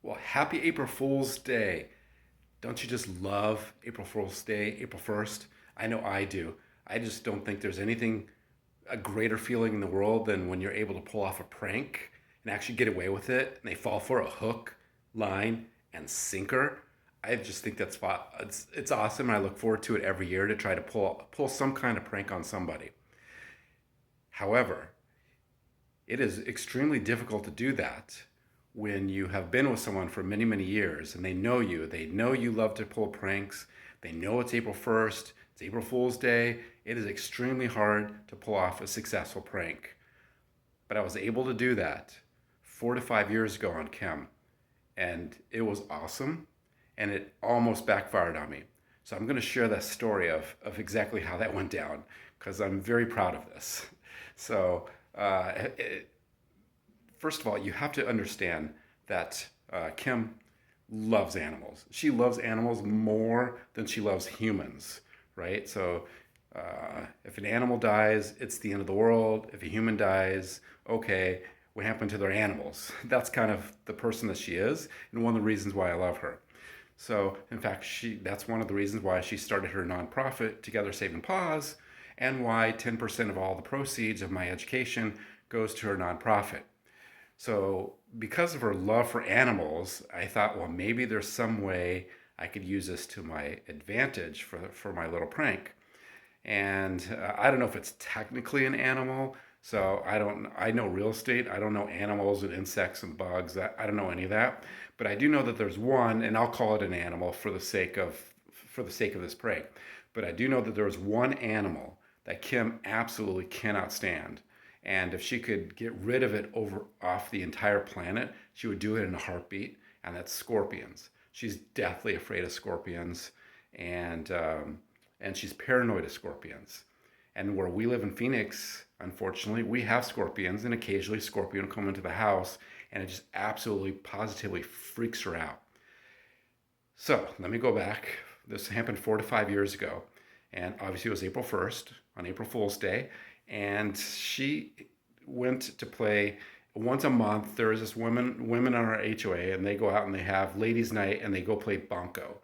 Well, happy April Fool's Day. Don't you just love April Fool's Day, April 1st? I know I do. I just don't think there's anything a greater feeling in the world than when you're able to pull off a prank and actually get away with it and they fall for a hook, line, and sinker. I just think it's awesome and I look forward to it every year to try to pull some kind of prank on somebody. However, it is extremely difficult to do that when you have been with someone for many, many years and they know you love to pull pranks, they know it's April 1st, it's April Fool's Day. It is extremely hard to pull off a successful prank. But I was able to do that 4 to 5 years ago on Kim, and it was awesome, and it almost backfired on me. So I'm going to share that story of exactly how that went down because I'm very proud of this. So, it, first of all, you have to understand that Kim loves animals. She loves animals more than she loves humans, right? So if an animal dies, it's the end of the world. If a human dies, okay, what happened to their animals? That's kind of the person that she is, and one of the reasons why I love her. So, in fact, that's one of the reasons why she started her nonprofit, Together Saving Paws, and why 10% of all the proceeds of my education goes to her nonprofit. So, because of her love for animals, I thought, well, maybe there's some way I could use this to my advantage for my little prank. And I don't know if it's technically an animal. So I know real estate. I don't know animals and insects and bugs. I don't know any of that. But I do know that there's one, and I'll call it an animal for the sake of this prank. But I do know that there's one animal that Kim absolutely cannot stand. And if she could get rid of it over off the entire planet, she would do it in a heartbeat, and that's scorpions. She's deathly afraid of scorpions, and and she's paranoid of scorpions. And where we live in Phoenix, unfortunately, we have scorpions, and occasionally a scorpion will come into the house, and it just absolutely, positively freaks her out. So let me go back. This happened 4 to 5 years ago, and obviously it was April 1st on April Fool's Day, and she went to play once a month. There is this women on our HOA, and they go out and they have ladies' night, and they go play bunco.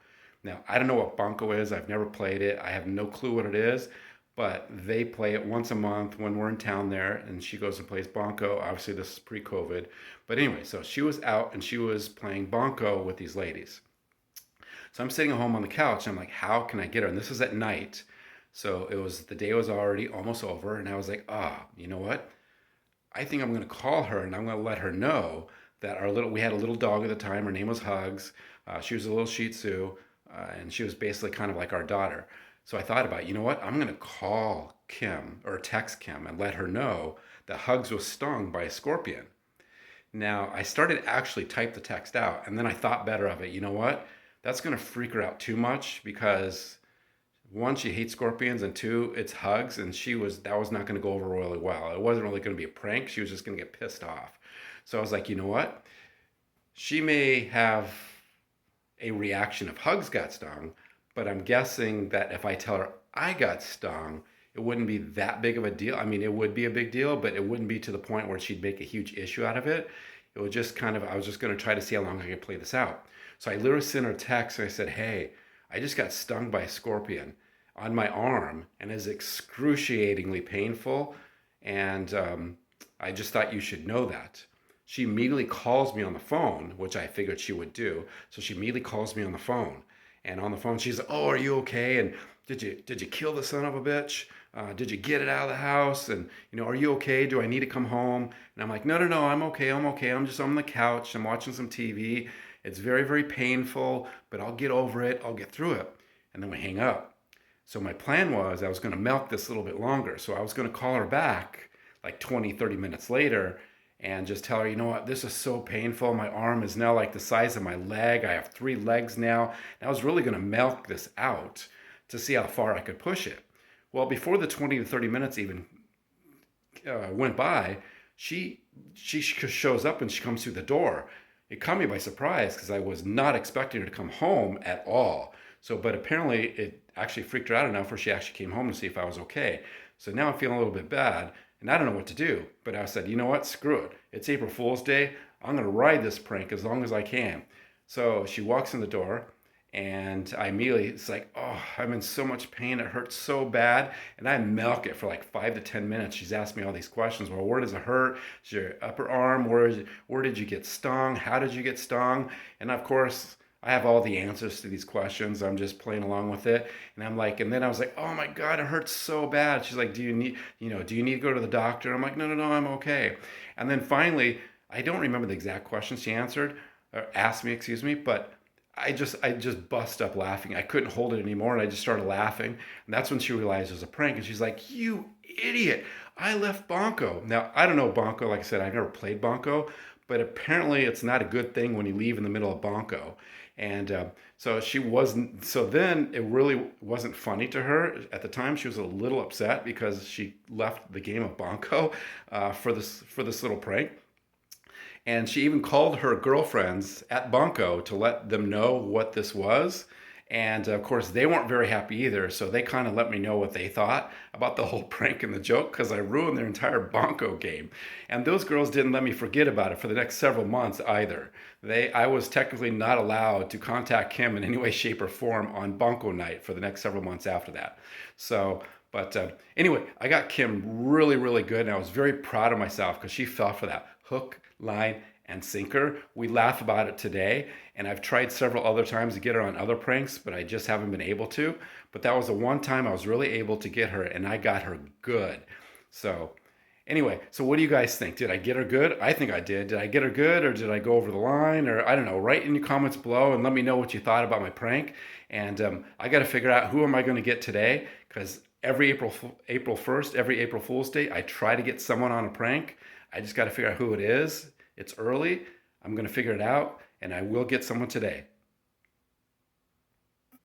Now I don't know what bunco is. I've never played it. I have no clue what it is, but they play it once a month when we're in town there, and she goes and plays bunco. Obviously, this is pre-COVID, but anyway, so she was out and she was playing bunco with these ladies. So I'm sitting at home on the couch. And I'm like, how can I get her? And this is at night. So the day was already almost over. And I was like, you know what? I think I'm going to call her and I'm going to let her know that we had a little dog at the time. Her name was Hugs. She was a little Shih Tzu, and she was basically kind of like our daughter. So I thought about, you know what? I'm going to call Kim or text Kim and let her know that Hugs was stung by a scorpion. Now, I started actually type the text out, and then I thought better of it. You know what? That's going to freak her out too much because one, she hates scorpions, and two, it's Hugs, and that was not going to go over really well. It wasn't really going to be a prank. She was just going to get pissed off. So I was like, you know what? She may have a reaction if Hugs got stung, but I'm guessing that if I tell her I got stung, it wouldn't be that big of a deal. I mean, it would be a big deal, but it wouldn't be to the point where she'd make a huge issue out of it. It was just kind of, I was just going to try to see how long I could play this out. So I literally sent her a text and I said, hey, I just got stung by a scorpion on my arm and it's excruciatingly painful. And I just thought you should know that. She immediately calls me on the phone, which I figured she would do. So she immediately calls me on the phone. And on the phone, she's like, "Oh, are you okay? And did you kill the son of a bitch? Did you get it out of the house? And are you okay? Do I need to come home?" And I'm like, "No, no, no. I'm okay. I'm okay. I'm just on the couch. I'm watching some TV. It's very, very painful, but I'll get over it. I'll get through it." And then we hang up. So my plan was I was going to milk this a little bit longer. So I was going to call her back like 20, 30 minutes later and just tell her, you know what, this is so painful. My arm is now like the size of my leg. I have 3 legs now. And I was really going to milk this out to see how far I could push it. Well, before the 20 to 30 minutes even went by, she shows up and she comes through the door. It caught me by surprise because I was not expecting her to come home at all. So, but apparently it actually freaked her out enough where she actually came home to see if I was okay. So now I'm feeling a little bit bad and I don't know what to do. But I said, you know what? Screw it. It's April Fool's Day. I'm going to ride this prank as long as I can. So she walks in the door, and I immediately, it's like, oh, I'm in so much pain. It hurts so bad. And I milk it for like 5 to 10 minutes. She's asked me all these questions. Well, where does it hurt? Is your upper arm? Where did you get stung? How did you get stung? And of course, I have all the answers to these questions. I'm just playing along with it. And I'm like, and then I was like, oh my God, it hurts so bad. She's like, do you need to go to the doctor? I'm like, no, no, no, I'm okay. And then finally, I don't remember the exact question she answered, or asked me, excuse me, but I just bust up laughing. I couldn't hold it anymore, and I just started laughing. And that's when she realized it was a prank, and she's like, "You idiot! I left Bonko." Now I don't know Bonko. Like I said, I've never played Bonko, but apparently it's not a good thing when you leave in the middle of Bonko. And so she wasn't. So then it really wasn't funny to her at the time. She was a little upset because she left the game of Bonko for this little prank. And she even called her girlfriends at Bunko to let them know what this was. And of course, they weren't very happy either. So they kind of let me know what they thought about the whole prank and the joke because I ruined their entire Bunko game. And those girls didn't let me forget about it for the next several months either. I was technically not allowed to contact Kim in any way, shape, or form on Bunko night for the next several months after that. So, but anyway, I got Kim really, really good, and I was very proud of myself because she fell for that hook, line, and sinker. We laugh about it today, and I've tried several other times to get her on other pranks, but I just haven't been able to. But that was the one time I was really able to get her, and I got her good. So anyway, so what do you guys think? Did I get her good? I think I did. Did I get her good, or did I go over the line? Or I don't know. Write in your comments below and let me know what you thought about my prank. And I got to figure out who am I going to get today, because every April 1st, every April Fool's Day, I try to get someone on a prank. I just got to figure out who it is. It's early. I'm going to figure it out, and I will get someone today.